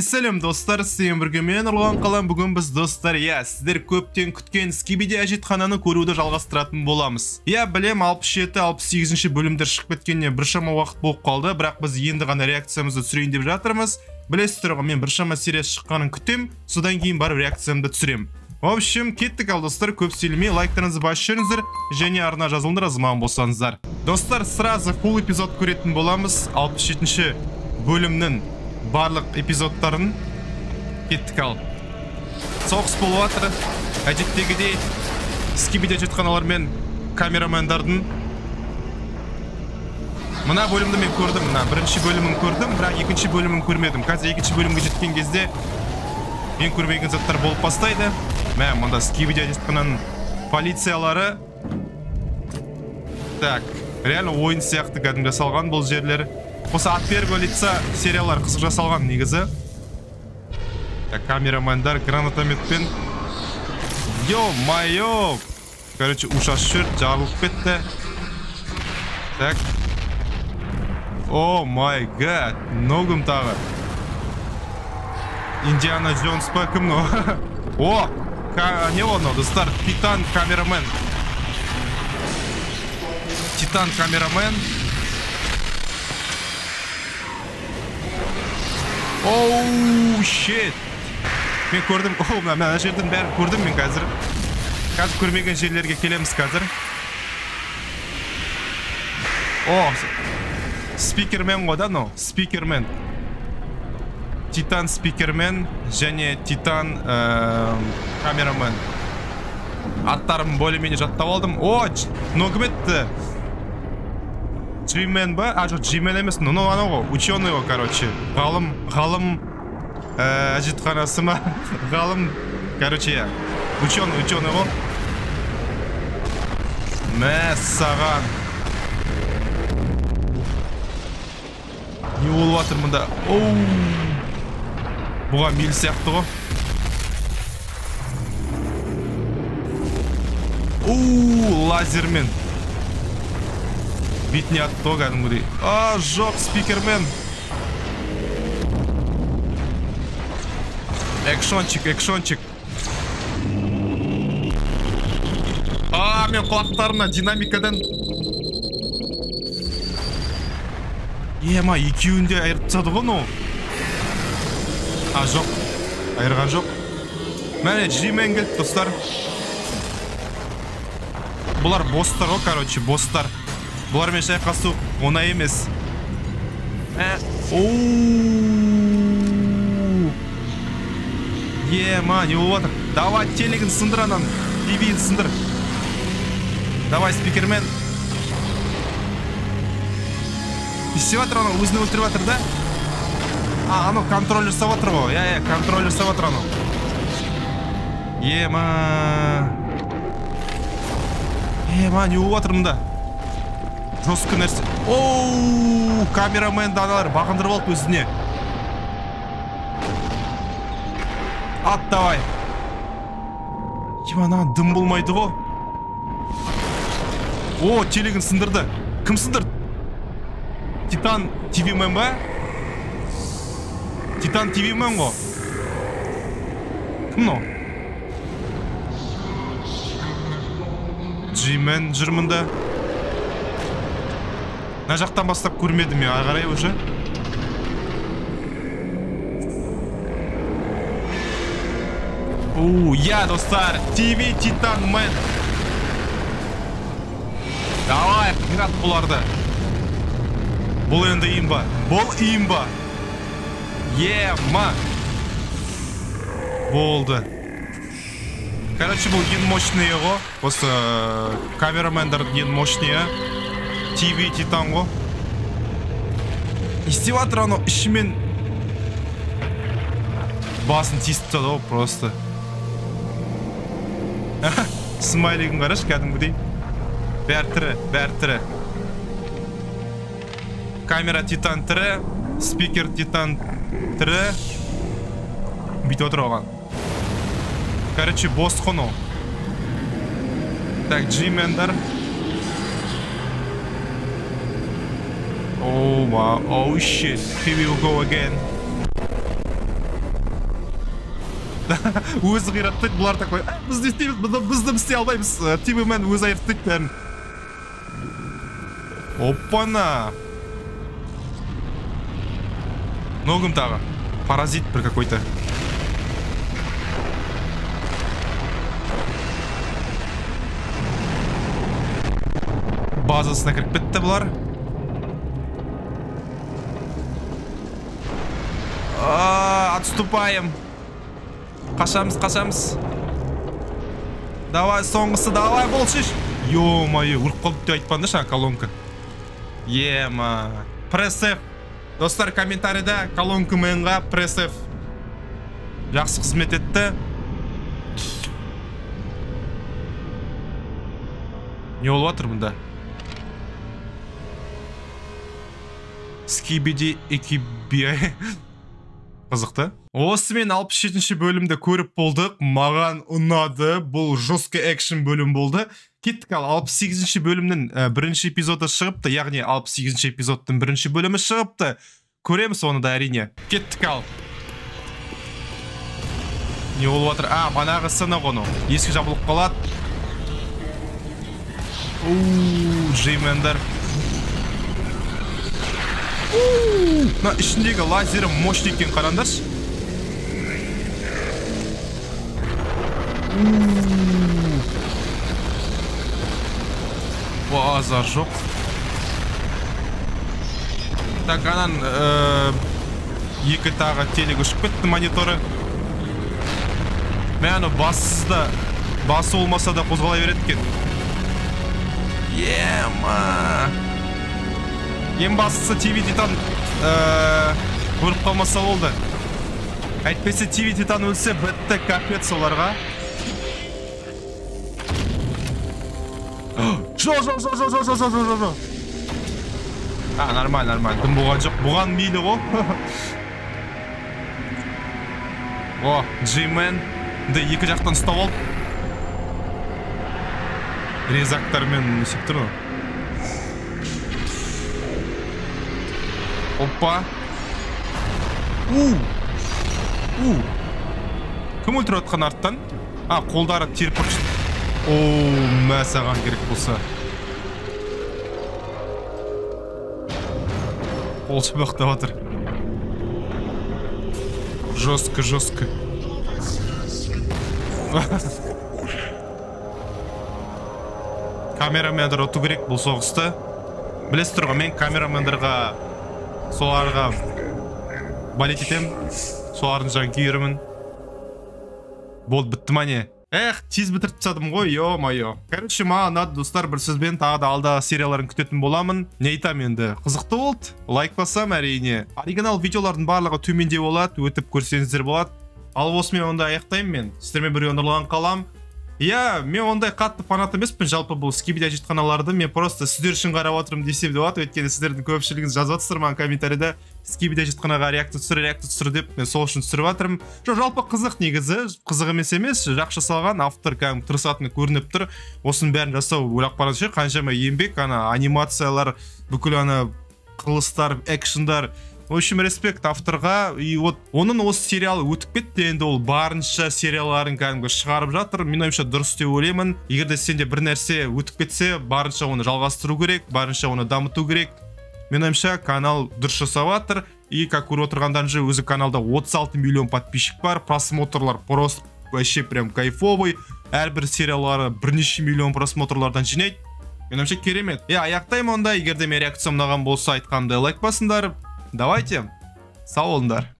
Сәлем достар, сен бірге мен Нұрлан Қалам. Бүгін біз достар, сіздер көптен күткен Скибиди әжетхананы көруді жалғастыратын боламыз. Білем, 67-68 бөлімдер шығып кеткеніне біршама уақыт болып қалды, бірақ біз енді ғана реакциямызды түсірейін деп жатырмыз. Білесіздер ғой, мен біршама сериясы шыққанын күтем, содан кейін барып реакциямды түсірем. В общем, кеттік ал достар, көп сөйлемей лайктарыңызды басып жүріңіздер және арна жазылыңдар, азман болсаңыздар. Достар, сразу фул эпизод көретін боламыз. 67 бөлімнің барлық эпизодтарын кеттік ал. Соғыс болып жатыр. Әдеттегідей Скибиди әжетханалар мен камерамандардың. Мына бөлімді мен көрдім, бірінші бөлімін көрдім, бірақ екінші бөлімін көрмедім. Қазір екінші бөлімге жеткен кезде мен көрмеген заттар болып бастайды. Мұнда Скибиди әжетхананың полициялары. Так, реально ойын сияқты кәдімгі жасалған бұл жерлер. Осы Отберг лица сериялар қызық жасалған негізі. Камерамандар гранатометпен. Йо-майо! Короче, ушаш шүр, жарылып кетті. Так. О май гад, ногым тағы. Индиана Джонс па кім но? О, не оны, достар, Титан камерамен. Титан камерамен. Оу, шет. Мен көрдім, мына жердің бәрін көрдім мен қазір. Қазір көрмеген жерлерге келеміз қазір. О, спикермен ғой да, спикермен. Титан спикермен және Титан камерамен. Аттарым более-менее жаттап алдым. О, ногметті. Джимен ба? Жоқ, Джимен емес, анау ғой, ученый ғой, короче. Ғалым әжетханасы ма? Ғалым, короче, ученый ғой. Мәссаған. Не болып жатыр мұнда? Оу. Бұған мейл сияқты ғой. Оу, лазермен. Битіне атты ғой кәдімгідей. Жоқ, спикермен. Экшончик. Мен құлақтарына динамикадан. Екеуінде айырып тастады ғой, но. Жоқ, айырған жоқ. Мәне, Джимен келді, достар. Бұлар бостар ғой, короче, бостар. Бұлармен шайқасу оңай емес. Не болып жатыр? Давай, телегін сындыр анан. TV-ін сындыр. Давай, спикермен. Істеп жатыр анау, өзіне өлтіріп жатыр, да? Анау контроль жасап жатыр ғой. Контроль жасап жатыр анау. Не болып жатыр мұнда? Жосқы нәрсе. Оу, камерамен даналар бағындырып алып өзіне. Ат, давай. Анаған дым болмайды ғой. О, телегін сындырды. Кім сындырды? Титан TV-мен ба? Титан TV-мен ғой. Кім но? Джимен жүрмінді. Мына жақтан бастап көрмедім я, ағарай уже. Достар, TV Титан мен. Давай, қират бұларды. Бұл енді имба. Болды. Короче, бұл ең мощный ғой. Осы камерамендардың ең мощный. TV Титан ғой. Істеп жатыр анау ішімен басын тиістіп тастады ғой просто. Смайлигін қараш кәдімгідей. Бәр тірі. Камера Титан тірі, спикер Титан тірі. Бүйтіп отыр оған. Короче, бос қону. Так, Джимендар. Oh shit, here we go again. Өзі қираттайды, бұлар такой, біз не істейміз, бізді істей алмаймыз. Тиммен өзі айырттайды бәрін. Опана. Ногым тағы. Паразит бір какой-то. Базасына кіріп бітті бұлар. Отступаем. Қашамыз. Давай, соңғысы, давай, бол шеш. Ё-майы, ұрып қалды деп айтпанды ша, колонка. Ема. Пресс F. Достар, комментарийда колонка миңға пресс F. Жақсы қызмет етті. Не болып атыр мұнда? Скибиди экибиай. Қызықты. Осымен 67-ші бөлімді көріп болдық. Маған ұнады. Бұл жесткі экшн бөлім болды. Кеттік ал 68-ші бөлімнің бірінші эпизоды шығыпты. Яғни 68-ші эпизодтың бірінші бөлімі шығыпты. Көреміз оны да әрине. Кеттік ал. Не болып отыр? Банағы сынық оны. Ескі жабылып қалады. Джеймендер. Ішіндегі лазері мощный екен, қараңдаршы. Азар жоқ. Так, анан екі тағы телек ұшып кетті мониторы. Мәні басы олмаса да қозғала береді екен. Ема. Ең бастысы TV Титан өліп қалмаса болды. Әйтпесе TV Титан өлсе бітті, капец оларға. Жо. Нормально. Дым болған жоқ. Бұған мейлі ғой. Джеймен екі жақтан ұстап алып. Резактармен өсіп тұр. Опа. Кім өлтіріп отқан арттан? Қолдары теріп ұршты. Мә саған керек болса. Қол шыбақтап отыр. Жестко. Камерамендер оту керек бұл соғысты. Білесіз тұрға, мен камерамендерға соларға балет етем, солардың жанкүйерімін. Болды, бітті ма не? Тез бітіріп тастадым ғой, ё-майо. Короче, маған ұнады, достар, бір сөзбен тағы да алдағы серияларын күтетін боламын. Не айтам енді? Қызықты болды. Лайк басам әрине. Оригинал видеолардың барлығы төменде болады, өтіп көрсеңіздер болады. Ал осымен онда аяқтаймын мен. Сіздермен бірге нұрлан қалам. Мен ондай қатты фанат емеспін, жалпы бұл скибиди әжетханаларды мен просто сіздер үшін қарап отырмын десем деп болады. Өйткені сіздердің көпшілігіңіз жазып отырсыздар маған комментарийда скибиди әжетханаға реакция түсір деп мен сол үшін түсіріп жатырмын. Жалпы қызық негізі, қызық емес, жақсы жасалған, автор кәдімгі тырысатыны көрініп тұр. Осының бәрін жасау ойлап қараңызшы, қаншама еңбек, анимациялар, бүкіл қылыстар, экшндар. В общем, респект авторға. И вот оның осы сериалы өтіп кетті, енді ол барынша сериаларын кәдімгі шығарып жатыр. Мен ойымша дұрыс деп ойлаймын. Егер де сенде бір нәрсе өтіп кетсе, барынша оны жалғастыру керек, барынша оны дамыту керек. Мен ойымша канал дұрыс жасап жатыр. И как көріп отырғандан же өзі каналда 36 миллион подписчик бар, просмотрлар просто вообще прям кайфовый. Әрбір сериалары бірнеше миллион просмотрлардан жинайды. Мен ойымша керемет. Аяқтаймын онда. Егер де мен реакциям ұнаған болса, айтқанымдай лайк басыңдар. Давайте, сау болыңдар.